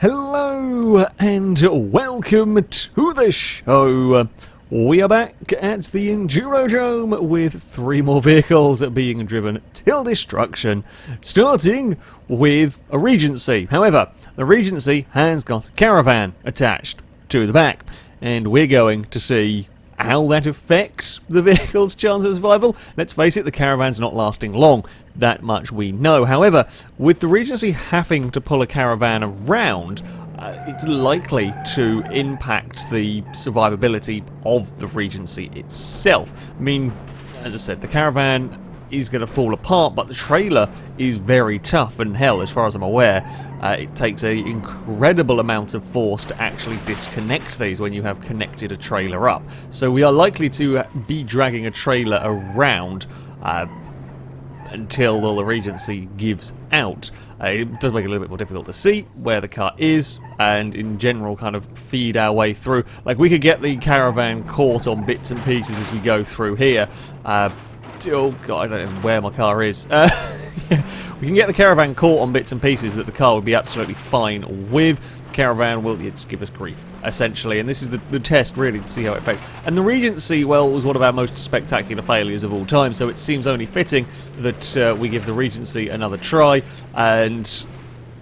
Hello and welcome to the show. We are back at the Endurodrome with 3 more vehicles being driven till destruction, starting with a Regency. However, the Regency has got a caravan attached to the back, and we're going to see how that affects the vehicle's chance of survival. Let's face it, the caravan's not lasting long. That much we know. However, with the Regency having to pull a caravan around, it's likely to impact the survivability of the Regency itself. I mean, as I said, the caravan is going to fall apart, but the trailer is very tough, and hell, as far as I'm aware, it takes an incredible amount of force to actually disconnect these when you have connected a trailer up. So we are likely to be dragging a trailer around until the Regency gives out. It does make it a little bit more difficult to see where the car is, and in general kind of feed our way through. Like, we could get the caravan caught on bits and pieces as we go through here. Oh god, I don't know where my car is. Yeah, we can get the caravan caught on bits and pieces that the car would be absolutely fine with. The caravan will just give us grief, essentially, and this is the test, really, to see how it affects. And the Regency, well, was one of our most spectacular failures of all time, so it seems only fitting that we give the Regency another try, and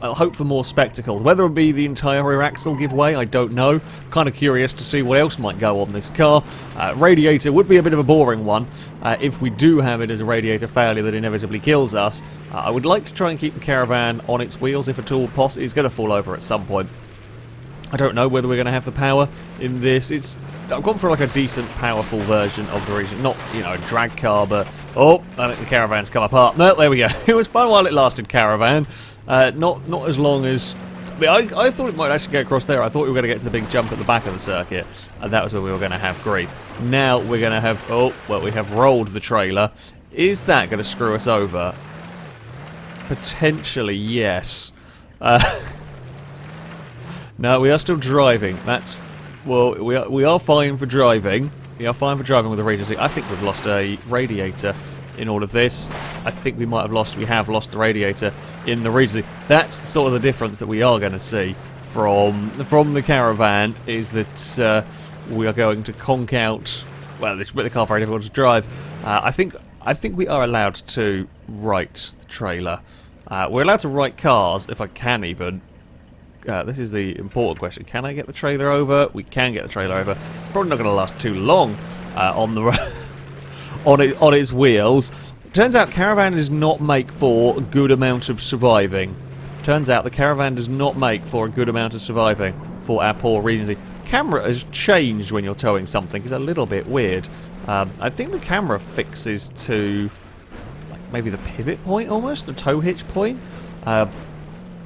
I'll hope for more spectacles. Whether it be the entire rear axle give way, I don't know. Kind of curious to see what else might go on this car. Radiator would be a bit of a boring one. If we do have it as a radiator failure that inevitably kills us, I would like to try and keep the caravan on its wheels if at all possible. It's going to fall over at some point. I don't know whether we're going to have the power in this. I've gone for like a decent, powerful version of the Regency. Not, you know, a drag car, but... Oh, I think the caravan's come apart. No, there we go. It was fun while it lasted, caravan. Not as long as... I mean, I thought it might actually get across there. I thought we were going to get to the big jump at the back of the circuit, and that was where we were going to have grief. Now we're going to have... Oh, well, we have rolled the trailer. Is that going to screw us over? Potentially, yes. No, we are still driving. That's... Well, we are fine for driving. We are fine for driving with the Regency. I think we've lost a radiator in all of this. I think we have lost the radiator in the Regency. That's sort of the difference that we are going to see from the caravan, is that we are going to conk out... Well, this the car very difficult to drive. I think we are allowed to right the trailer. We're allowed to right cars, if I can even. This is the important question. Can I get the trailer over? We can get the trailer over. It's probably not going to last too long on the on its wheels. Turns out caravan does not make for a good amount of surviving. Turns out the caravan does not make for a good amount of surviving for our poor Regency. Camera has changed when you're towing something. It's a little bit weird. I think the camera fixes to like maybe the pivot point almost, the tow hitch point.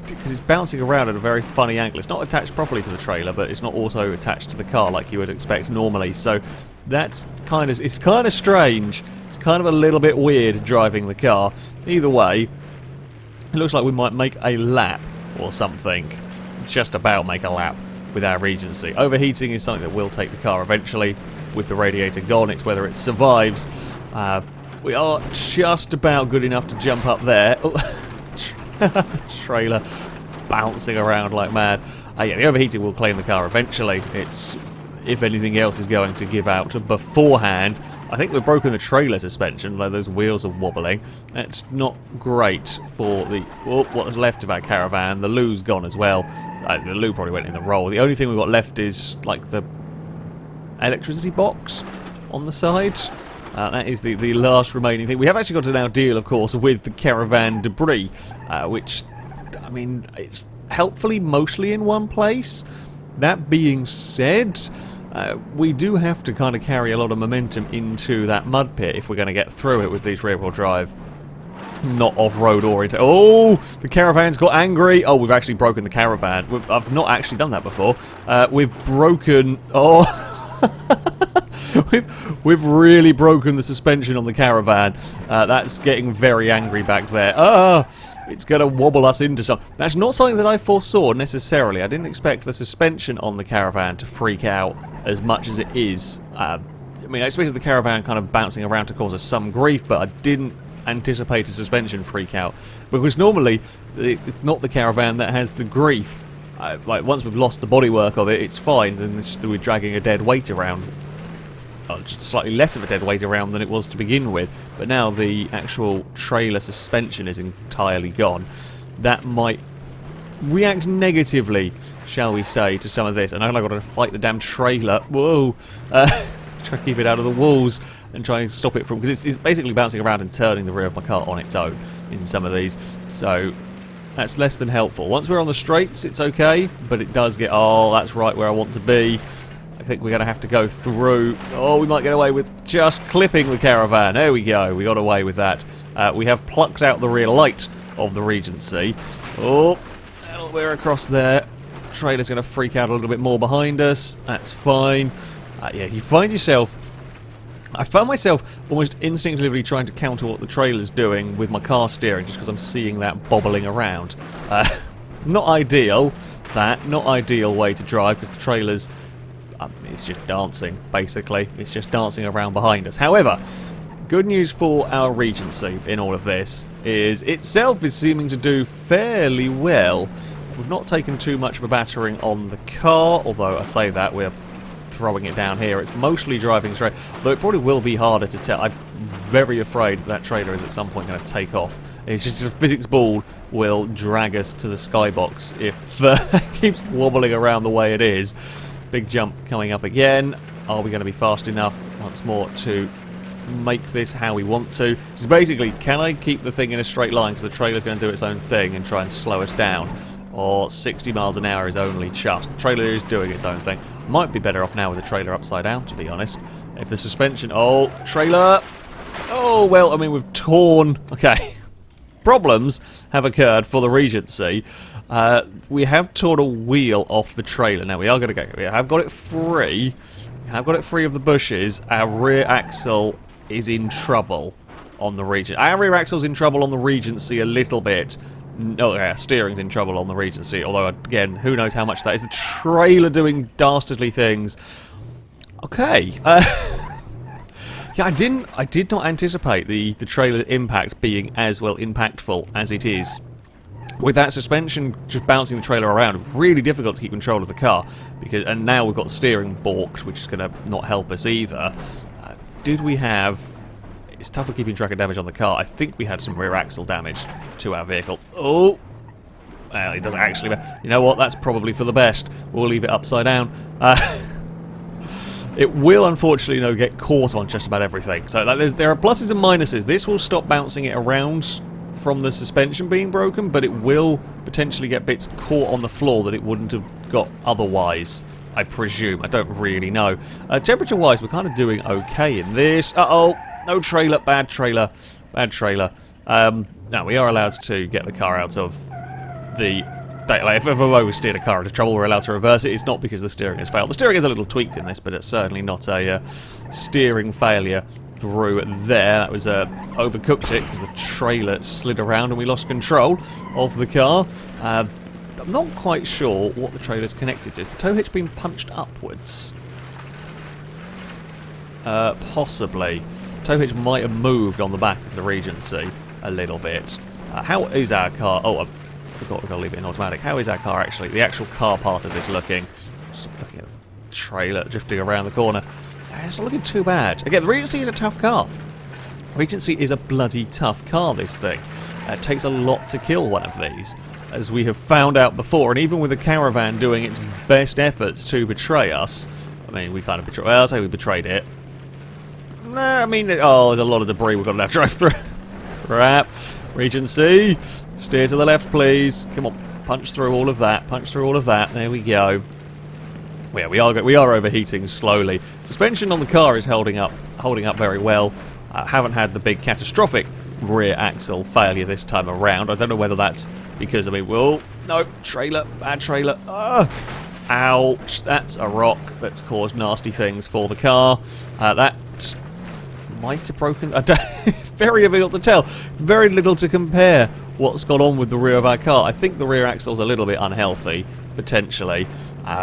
Because it's bouncing around at a very funny angle. It's not attached properly to the trailer, but it's not also attached to the car like you would expect normally. So that's it's kind of strange. It's kind of a little bit weird driving the car. Either way, it looks like we might make a lap or something. Just about make a lap with our Regency. Overheating is something that will take the car eventually. With the radiator gone, it's whether it survives. We are just about good enough to jump up there. The trailer bouncing around like mad. Yeah, the overheating will claim the car eventually. It's, if anything else is going to give out beforehand. I think we've broken the trailer suspension, though those wheels are wobbling. That's not great for the what's left of our caravan. The lue's gone as well. The loo probably went in the roll. The only thing we've got left is like the electricity box on the side. That is the last remaining thing. We have actually got to now deal, of course, with the caravan debris, which, I mean, it's helpfully mostly in one place. That being said, we do have to kind of carry a lot of momentum into that mud pit if we're going to get through it with these rear-wheel drive. Not off-road oriented. Oh, the caravan's got angry. Oh, we've actually broken the caravan. I've not actually done that before. We've broken... Oh... We've really broken the suspension on the caravan. That's getting very angry back there. It's going to wobble us into something. That's not something that I foresaw necessarily. I didn't expect the suspension on the caravan to freak out as much as it is. I mean, I expected the caravan kind of bouncing around to cause us some grief, but I didn't anticipate a suspension freak out. Because normally, it's not the caravan that has the grief. like once we've lost the bodywork of it, it's fine. Then we're dragging a dead weight around. Just slightly less of a dead weight around than it was to begin with. But now the actual trailer suspension is entirely gone. That might react negatively, shall we say, to some of this. And I've got to fight the damn trailer. Whoa! Try to keep it out of the walls and try and stop it from... because it's basically bouncing around and turning the rear of my car on its own in some of these. So that's less than helpful. Once we're on the straights, it's okay, but it does get... oh, that's right where I want to be. I think we're going to have to go through... oh, we might get away with just clipping the caravan. There we go. We got away with that. We have plucked out the rear light of the Regency. Oh, we're across there. Trailer's going to freak out a little bit more behind us. That's fine. Yeah, you find yourself... I found myself almost instinctively trying to counter what the trailer's doing with my car steering just because I'm seeing that bobbling around. Not ideal, that. Not ideal way to drive because the trailer's... it's just dancing, basically. It's just dancing around behind us. However, good news for our Regency in all of this is itself is seeming to do fairly well. We've not taken too much of a battering on the car, although I say that, we're throwing it down here. It's mostly driving straight, though it probably will be harder to tell. I'm very afraid that trailer is at some point going to take off. It's just a physics ball will drag us to the skybox if it keeps wobbling around the way it is. Big jump coming up again. Are we going to be fast enough once more to make this how we want to? This is basically, can I keep the thing in a straight line because the trailer's going to do its own thing and try and slow us down? Or 60 miles an hour is only just. The trailer is doing its own thing. Might be better off now with the trailer upside down, to be honest. If the suspension... oh, trailer! Oh, well, I mean, we've torn... okay. Problems have occurred for the Regency. We have torn a wheel off the trailer. Now, we are going to go... we have got it free. We have got it free of the bushes. Our rear axle is in trouble on the Regency. Our rear axle's in trouble on the Regency a little bit. No, yeah, steering's in trouble on the Regency, although, again, who knows how much that is. The trailer doing dastardly things. Okay. Yeah, I did not anticipate the trailer impact being as well impactful as it is. With that suspension just bouncing the trailer around, really difficult to keep control of the car. And now we've got the steering balked, which is going to not help us either. Did we have... it's tougher keeping track of damage on the car. I think we had some rear axle damage to our vehicle. Oh! Well, it doesn't actually... you know what? That's probably for the best. We'll leave it upside down. It will, unfortunately, get caught on just about everything. So there are pluses and minuses. This will stop bouncing it around from the suspension being broken, but it will potentially get bits caught on the floor that it wouldn't have got otherwise, I presume. I don't really know. Temperature-wise, we're kind of doing okay in this. Uh-oh! No trailer, bad trailer, bad trailer. Now, we are allowed to get the car out of the... like, if ever we steered a car into trouble, we're allowed to reverse it. It's not because the steering has failed. The steering is a little tweaked in this, but it's certainly not a steering failure through there. That was overcooked it because the trailer slid around and we lost control of the car. I'm not quite sure what the trailer's connected to. Is the tow hitch being punched upwards? Possibly. Tow hitch might have moved on the back of the Regency a little bit. How is our car... oh, I forgot we've got to leave it in automatic. How is our car actually? The actual car part of this looking... just looking at the trailer drifting around the corner. It's not looking too bad. Again, the Regency is a tough car. Regency is a bloody tough car, this thing. It takes a lot to kill one of these, as we have found out before. And even with the caravan doing its best efforts to betray us... I mean, we kind of betrayed... well, I'll say we betrayed it. Nah, I mean, oh, there's a lot of debris we've got to now drive through. Crap. Regency, steer to the left, please. Come on, punch through all of that. Punch through all of that. There we go. Yeah, we are overheating slowly. Suspension on the car is holding up very well. Haven't had the big catastrophic rear axle failure this time around. I don't know whether that's because, I mean, whoa, no, trailer, bad trailer. Ouch, that's a rock that's caused nasty things for the car. That might have broken... very difficult to tell. Very little to compare what's gone on with the rear of our car. I think the rear axle's a little bit unhealthy, potentially.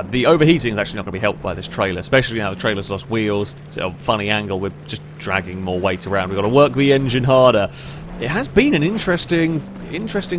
The overheating is actually not going to be helped by this trailer, especially now the trailer's lost wheels. It's at a funny angle. We're just dragging more weight around. We've got to work the engine harder. It has been an interesting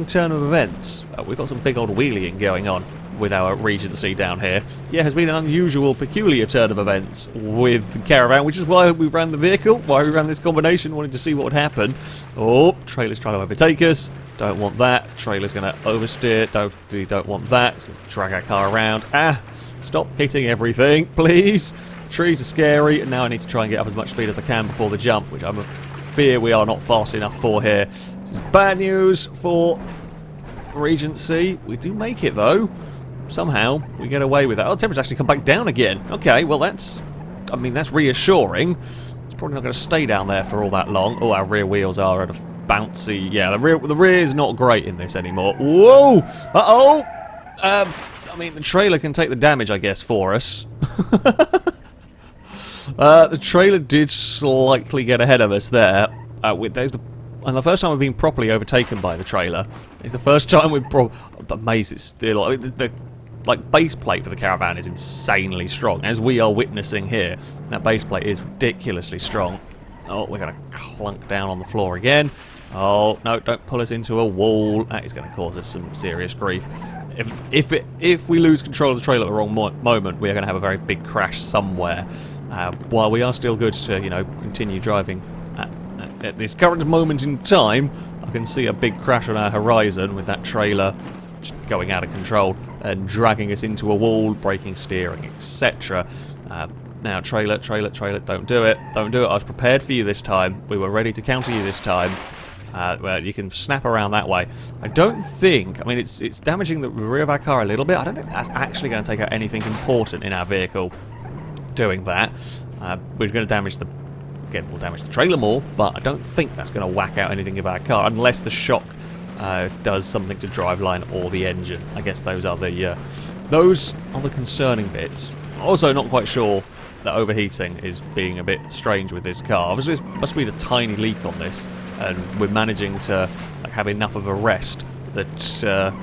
turn of events. We've got some big old wheeling going on with our Regency down here. Yeah, has been an unusual, peculiar turn of events with the caravan, which is why we ran the vehicle, why we ran this combination, wanted to see what would happen. Oh, trailer's trying to overtake us. Don't want that. Trailer's going to oversteer. Don't want that. It's going to drag our car around. Ah, stop hitting everything, please. Trees are scary, and now I need to try and get up as much speed as I can before the jump, which I'm fear we are not fast enough for here. This is bad news for Regency. We do make it though. Somehow we get away with that. Oh, the temperature's actually come back down again. Okay, well that's reassuring. It's probably not going to stay down there for all that long. Oh, our rear wheels are at a bouncy. Yeah, the rear is not great in this anymore. Whoa! Uh-oh! I mean, the trailer can take the damage, I guess, for us. The trailer did slightly get ahead of us there. And the first time we've been properly overtaken by the trailer. It's the first time we've amazed it's still. I mean, the base plate for the caravan is insanely strong, as we are witnessing here. That base plate is ridiculously strong. Oh, we're going to clunk down on the floor again. Oh no! Don't pull us into a wall. That is going to cause us some serious grief. If we lose control of the trailer at the wrong moment, we are going to have a very big crash somewhere. While we are still good to, continue driving at this current moment in time, I can see a big crash on our horizon with that trailer just going out of control and dragging us into a wall, breaking steering, etc. Now, trailer, don't do it. Don't do it. I was prepared for you this time. We were ready to counter you this time. Well, you can snap around that way. I don't think... I mean, it's damaging the rear of our car a little bit. I don't think that's actually going to take out anything important in our vehicle doing that. We're going to damage the... Again, we'll damage the trailer more, but I don't think that's going to whack out anything of our car, unless the shock does something to driveline or the engine. I guess those are the concerning bits. Also, not quite sure that overheating is being a bit strange with this car. Obviously, there must be a tiny leak on this, and we're managing to have enough of a rest that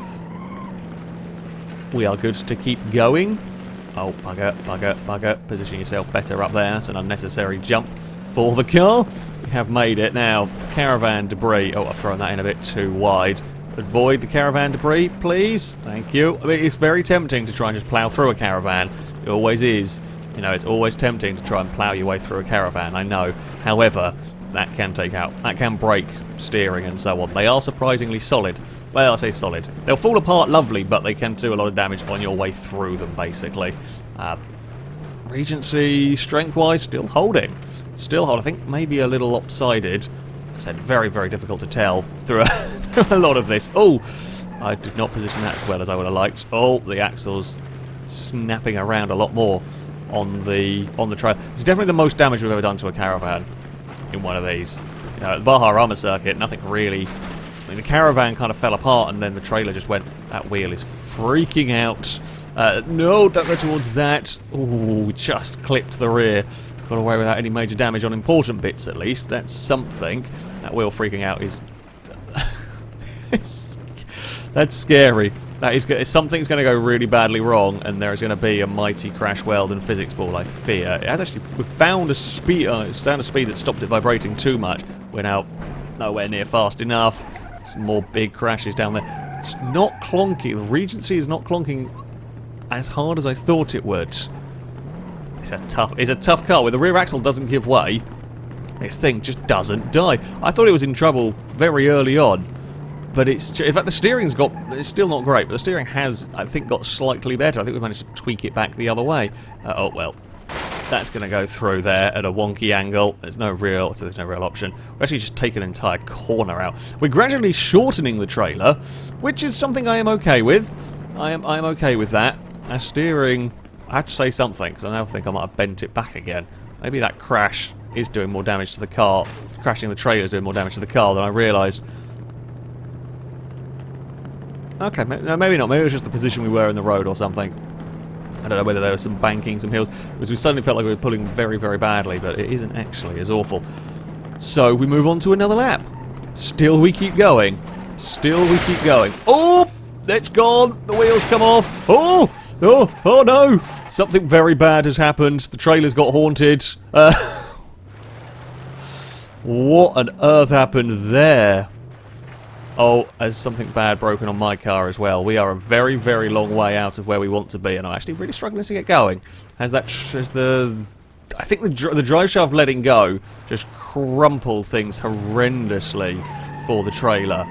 we are good to keep going. Oh, bugger. Position yourself better up there. That's an unnecessary jump for the car. We have made it. Now, caravan debris. Oh, I've thrown that in a bit too wide. Avoid the caravan debris, please. Thank you. I mean, it's very tempting to try and just plough through a caravan. It always is. It's always tempting to try and plough your way through a caravan, I know. However, that can break steering and so on. They are surprisingly solid. Well, I say solid. They'll fall apart lovely, but they can do a lot of damage on your way through them, basically. Regency, strength-wise, still holding. I think maybe a little lopsided. I said very, very difficult to tell through a lot of this. Oh, I did not position that as well as I would have liked. Oh, the axle's snapping around a lot more on the trailer. It's definitely the most damage we've ever done to a caravan in one of these. At the Baja Rama circuit, nothing really. I mean, the caravan kind of fell apart, and then the trailer just went. That wheel is freaking out. No, don't go towards that. Ooh, we just clipped the rear. Got away without any major damage on important bits, at least. That's something. That wheel freaking out is... that's scary. That is something's going to go really badly wrong, and there is going to be a mighty crash weld and physics ball, I fear. It has actually... We've found a speed... it's down a speed that stopped it vibrating too much. We're now nowhere near fast enough. Some more big crashes down there. It's not clonky. The Regency is not clonking as hard as I thought it would. It's a tough car. Where the rear axle doesn't give way, this thing just doesn't die. I thought it was in trouble very early on, but in fact the steering's it's still not great, but the steering has, I think, got slightly better. I think we've managed to tweak it back the other way. Oh well, that's going to go through there at a wonky angle. There's no real option. We're actually just taking an entire corner out. We're gradually shortening the trailer, which is something I am okay with. I am okay with that. Our steering... I have to say something, because I now think I might have bent it back again. Maybe that crash is doing more damage to the car. Crashing the trailer is doing more damage to the car than I realised. Okay, no, maybe not. Maybe it was just the position we were in the road or something. I don't know whether there was some banking, some hills, because we suddenly felt like we were pulling very, very badly, but it isn't actually as awful. So we move on to another lap. Still we keep going. Oh! It's gone! The wheels come off! Oh! Oh no! Something very bad has happened. The trailer's got haunted. What on earth happened there? Oh, there's something bad broken on my car as well. We are a very, very long way out of where we want to be, and I'm actually really struggling to get going. I think the drive shaft letting go just crumpled things horrendously for the trailer.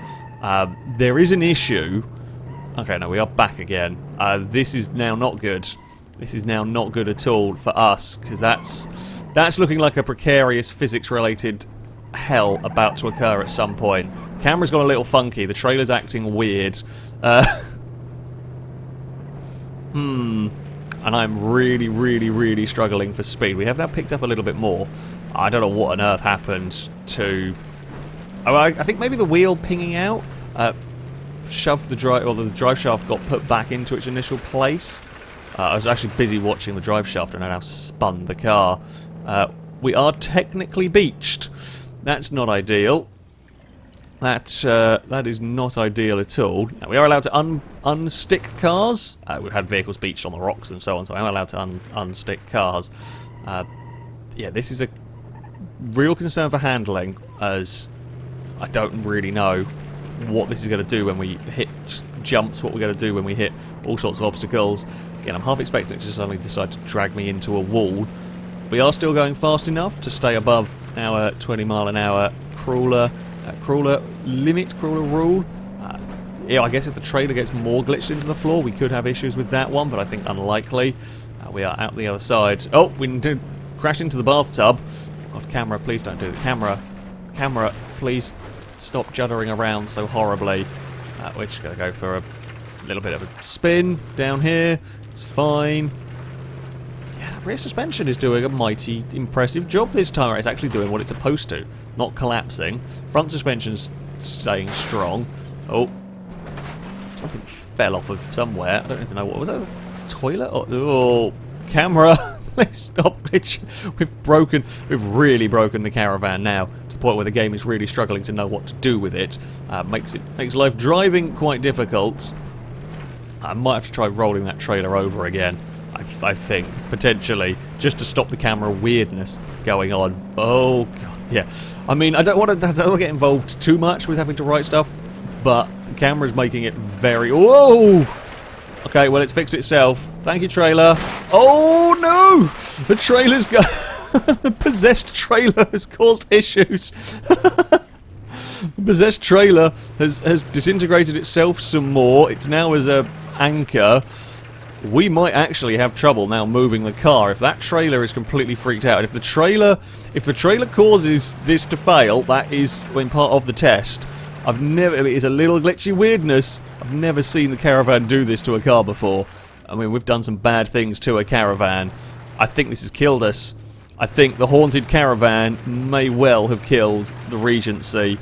There is an issue. Okay, no, we are back again. This is now not good. This is now not good at all for us, because that's looking like a precarious physics-related hell about to occur at some point. The camera's gone a little funky. The trailer's acting weird. And I'm really, really, really struggling for speed. We have now picked up a little bit more. I don't know what on earth happened to... Oh, I think maybe the wheel pinging out shoved the drive shaft got put back into its initial place. I was actually busy watching the drive shaft and I now spun the car. We are technically beached. That's not ideal. That is not ideal at all. Now, we are allowed to unstick cars. We've had vehicles beached on the rocks and so on, so I'm allowed to unstick cars. Yeah, this is a real concern for handling, as I don't really know what this is going to do when we hit jumps, what we're going to do when we hit all sorts of obstacles. Again, I'm half expecting it to suddenly decide to drag me into a wall. We are still going fast enough to stay above our 20-mile-an-hour crawler rule. Yeah, I guess if the trailer gets more glitched into the floor, we could have issues with that one, but I think unlikely. We are out the other side. Oh, we did crash into the bathtub. God, camera, please don't do it. Camera, please stop juddering around so horribly. We're just going to go for a little bit of a spin down here. It's fine. Yeah, rear suspension is doing a mighty impressive job this time. It's actually doing what it's supposed to, not collapsing. Front suspension's staying strong. Oh, something fell off of somewhere. I don't even know what was that. A toilet? Oh, camera! Let's stop glitching. We've really broken the caravan now to the point where the game is really struggling to know what to do with it. Makes life driving quite difficult. I might have to try rolling that trailer over again. I think potentially just to stop the camera weirdness going on. Oh god, yeah. I mean, I don't want to get involved too much with having to write stuff, but the camera's making it very. Whoa! Okay, well, it's fixed itself. Thank you, trailer. Oh no! The trailer's the possessed trailer has caused issues. The possessed trailer has disintegrated itself some more. It's now as a anchor. We might actually have trouble now moving the car if that trailer is completely freaked out. If the trailer causes this to fail, that is when part of the test. It is a little glitchy weirdness. I've never seen the caravan do this to a car before. I mean, we've done some bad things to a caravan. I think this has killed us. I think the haunted caravan may well have killed the Regency.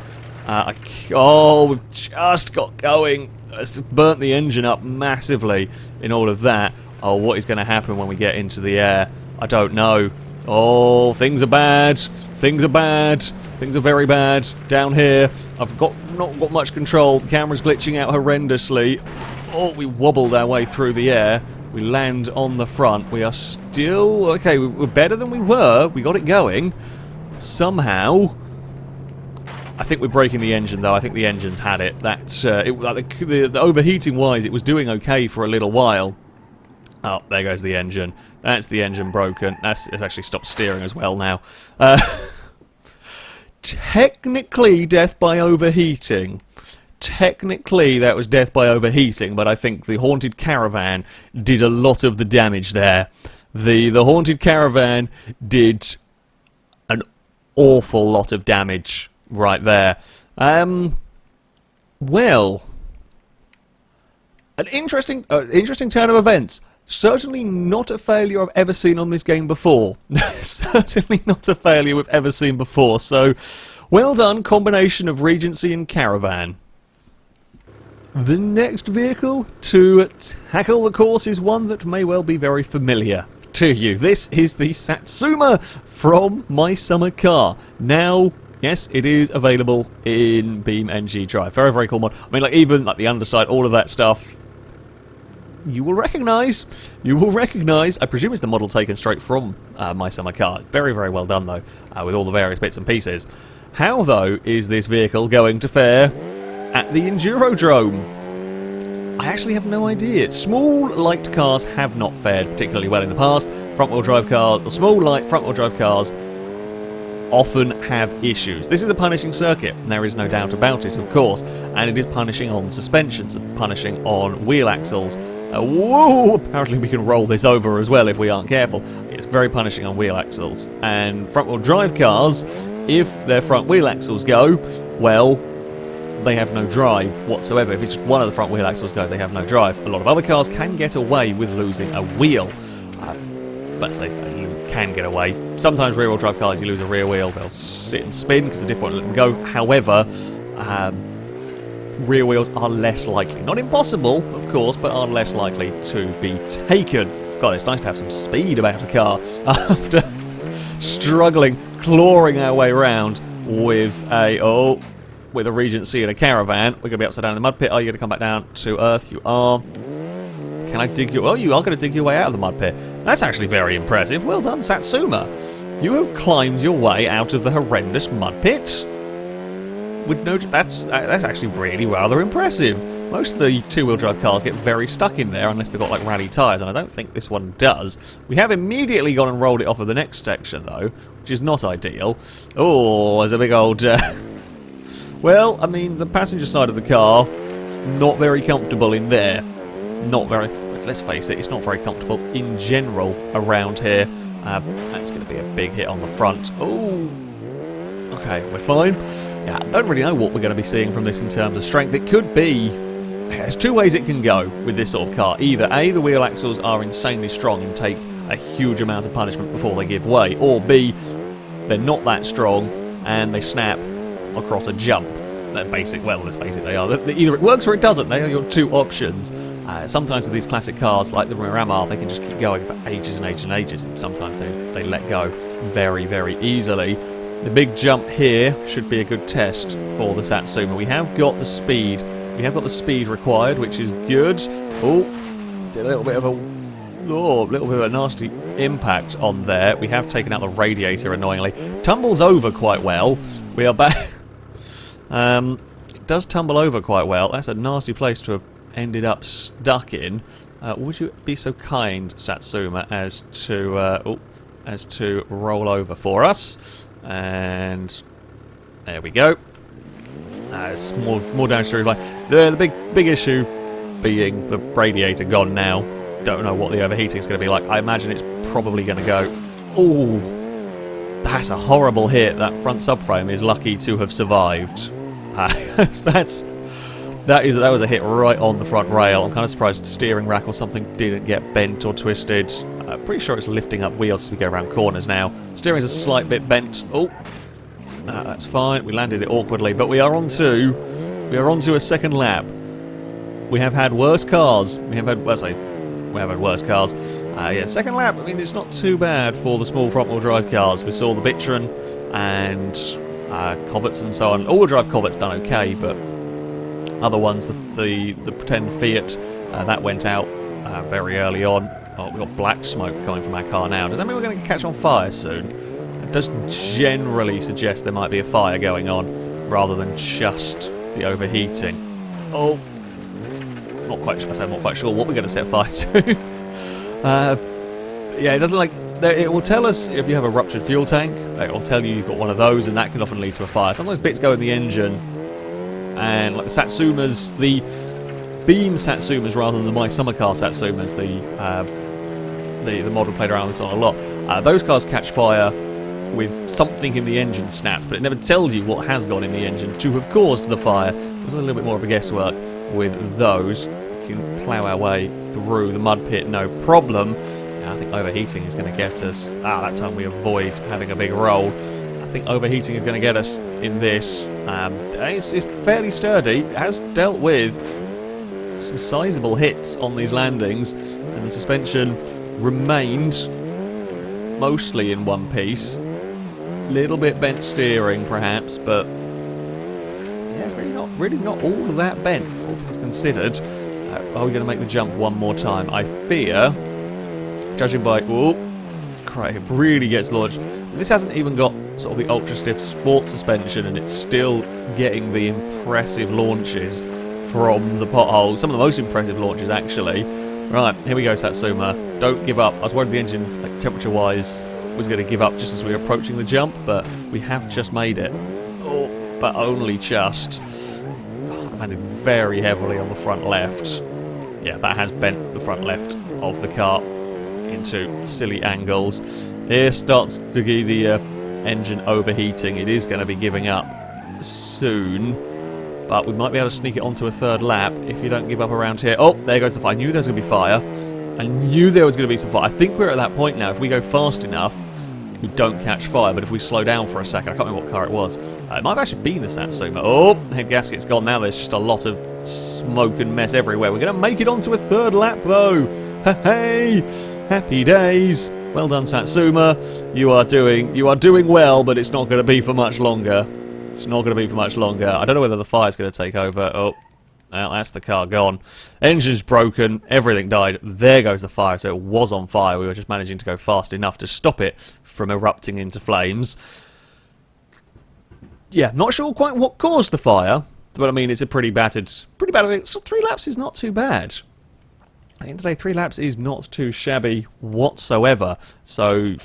Oh, we've just got going. It's burnt the engine up massively in all of that. Oh, what is going to happen when we get into the air? I don't know. Oh, things are bad. Things are bad. Things are very bad down here. I've not got much control. The camera's glitching out horrendously. Oh, we wobbled our way through the air. We land on the front. We are still... Okay, we're better than we were. We got it going. Somehow... I think we're breaking the engine, though. I think the engine's had it. The overheating wise, it was doing okay for a little while. Oh, there goes the engine. That's the engine broken. It's actually stopped steering as well now. Technically, death by overheating. Technically, that was death by overheating, but I think the haunted caravan did a lot of the damage there. The haunted caravan did an awful lot of damage right there. Well, an interesting turn of events. Certainly not a failure I've ever seen on this game before. Certainly not a failure we've ever seen before. So, well done, combination of Regency and Caravan. The next vehicle to tackle the course is one that may well be very familiar to you. This is the Satsuma from My Summer Car. Now, yes, it is available in BeamnG Drive. Very, very cool mod. I mean, like, even like the underside, all of that stuff, you will recognise. You will recognise. I presume it's the model taken straight from My Summer Car. Very, very well done, though, with all the various bits and pieces. How, though, is this vehicle going to fare at the Endurodrome? I actually have no idea. Small, light cars have not fared particularly well in the past. Front-wheel drive cars, or small, light front-wheel drive cars often have issues. This is a punishing circuit, and there is no doubt about it, of course, and it is punishing on suspensions and punishing on wheel axles. Whoa! Apparently we can roll this over as well if we aren't careful. It's very punishing on wheel axles. And front-wheel drive cars, if their front wheel axles go, well, they have no drive whatsoever. If it's one of the front wheel axles go, they have no drive. A lot of other cars can get away with losing a wheel. Let's say you can get away. Sometimes rear-wheel drive cars, you lose a rear wheel, they'll sit and spin because the diff won't let them go. However, rear wheels are less likely. Not impossible, of course, but are less likely to be taken. God, it's nice to have some speed about a car after struggling, clawing our way around with a Regency and a caravan. We're going to be upside down in the mud pit. Are you going to come back down to earth? You are. Can I dig you? Oh, you are going to dig your way out of the mud pit. That's actually very impressive. Well done, Satsuma. You have climbed your way out of the horrendous mud pit. With no, that's actually really rather impressive. Most of the two-wheel drive cars get very stuck in there unless they've got like rally tyres, and I don't think this one does. We have immediately gone and rolled it off of the next section though, which is not ideal. Oh, there's a big old... Well, I mean, the passenger side of the car, not very comfortable in there. Not very... Let's face it, it's not very comfortable in general around here. That's going to be a big hit on the front. Oh, okay, we're fine. Yeah, I don't really know what we're going to be seeing from this in terms of strength. It could be... There's two ways it can go with this sort of car. Either A, the wheel axles are insanely strong and take a huge amount of punishment before they give way, or B, they're not that strong and they snap across a jump. Let's face it, they are. Either it works or it doesn't. They are your two options. Sometimes with these classic cars, like the Miramar, they can just keep going for ages and ages and ages. And sometimes they let go very, very easily. The big jump here should be a good test for the Satsuma. We have got the speed. We have got the speed required, which is good. Oh, did a little bit of a nasty impact on there. We have taken out the radiator annoyingly. Tumbles over quite well. We are back. It does tumble over quite well. That's a nasty place to have ended up stuck in. Would you be so kind, Satsuma, as to roll over for us? And there we go. It's more damage to reply. The big issue being the radiator gone now. Don't know what the overheating is going to be like. I imagine it's probably going to go. Oh, that's a horrible hit. That front subframe is lucky to have survived. That was a hit right on the front rail. I'm kind of surprised the steering rack or something didn't get bent or twisted. I'm pretty sure it's lifting up wheels as we go around corners now. Steering's a slight bit bent. Oh, that's fine. We landed it awkwardly, but we are on to a second lap. We have had worse cars. We have had worse cars. Yeah, second lap. I mean, it's not too bad for the small front-wheel drive cars. We saw the Bitron and Coverts and so on. All-wheel drive Coverts done okay, but other ones, the pretend Fiat, that went out very early on. Oh, we've got black smoke coming from our car now. Does that mean we're going to catch on fire soon? It does generally suggest there might be a fire going on, rather than just the overheating. Oh, not quite sure. I'm not quite sure what we're going to set fire to. Yeah, it doesn't like. It will tell us if you have a ruptured fuel tank. It will tell you you've got one of those, and that can often lead to a fire. Sometimes bits go in the engine, and like the Satsumas, the Beam Satsumas rather than the My Summer Car Satsumas, the model played around with this on a lot. Those cars catch fire with something in the engine snapped, but it never tells you what has gone in the engine to have caused the fire. There's a little bit more of a guesswork with those. We can plough our way through the mud pit, no problem. I think overheating is going to get us. That time we avoid having a big roll. I think overheating is going to get us in this. It's fairly sturdy. It has dealt with some sizable hits on these landings, and the suspension remained mostly in one piece. Little bit bent steering, perhaps, but yeah, really not all of that bent, all things considered. Are we going to make the jump one more time? I fear. Judging by... Oh, crap, it really gets launched. This hasn't even got sort of the ultra stiff sport suspension, and it's still getting the impressive launches from the potholes. Some of the most impressive launches, actually. Right, here we go, Satsuma. Don't give up. I was worried the engine, like, temperature-wise, was going to give up just as we were approaching the jump, but we have just made it. Oh, but only just. I landed very heavily on the front left. Yeah, that has bent the front left of the car into silly angles. Here starts to give the engine overheating. It is going to be giving up soon, but we might be able to sneak it onto a third lap if you don't give up around here. Oh, there goes the fire. I knew there was going to be fire. I knew there was going to be some fire. I think we're at that point now. If we go fast enough, we don't catch fire, but if we slow down for a second, I can't remember what car it was. It might have actually been the Satsuma. Oh, head gasket's gone now. There's just a lot of smoke and mess everywhere. We're going to make it onto a third lap, though. Hey, happy days. Well done, Satsuma. You are doing well, but it's not going to be for much longer. It's not going to be for much longer. I don't know whether the fire's going to take over. Oh, well, that's the car gone. Engine's broken. Everything died. There goes the fire. So it was on fire. We were just managing to go fast enough to stop it from erupting into flames. Yeah, not sure quite what caused the fire, but I mean, it's a pretty battered. So 3 laps is not too bad. At the end of the day, 3 laps is not too shabby whatsoever. So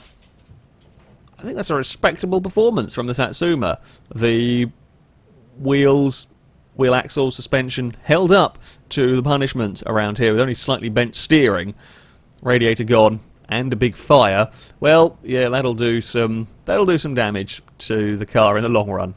I think that's a respectable performance from the Satsuma. The wheels, wheel axle, suspension held up to the punishment around here with only slightly bent steering, radiator gone, and a big fire. Well, yeah, that'll do some damage to the car in the long run.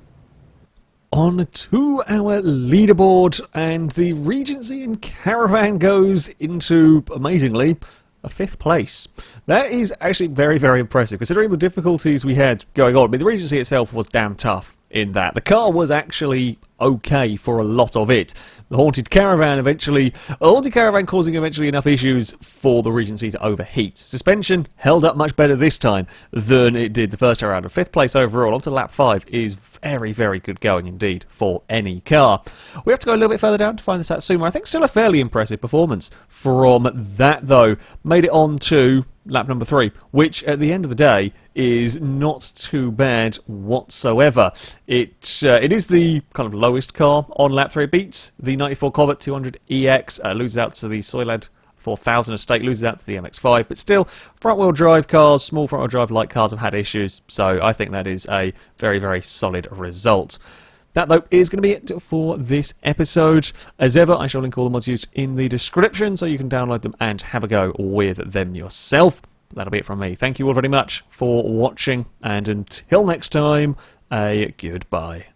On to our leaderboard, and the Regency and Caravan goes into, amazingly, a 5th place. That is actually very, very impressive, considering the difficulties we had going on. I mean, the Regency itself was damn tough in that. The car was actually okay for a lot of it. The Haunted Caravan causing eventually enough issues for the Regency to overheat. Suspension held up much better this time than it did the first time around. A 5th place overall onto lap 5 is very, very good going indeed for any car. We have to go a little bit further down to find the Satsuma. I think still a fairly impressive performance from that, though. Made it on to lap number 3, which at the end of the day is not too bad whatsoever. It is the kind of lowest car on lap 3. It beats the 94 Corvette 200EX, loses out to the Soylad 4000 Estate, loses out to the MX-5, but still, front-wheel drive cars, small front-wheel drive light cars have had issues, so I think that is a very, very solid result. That, though, is going to be it for this episode. As ever, I shall link all the mods used in the description so you can download them and have a go with them yourself. That'll be it from me. Thank you all very much for watching, and until next time, a goodbye.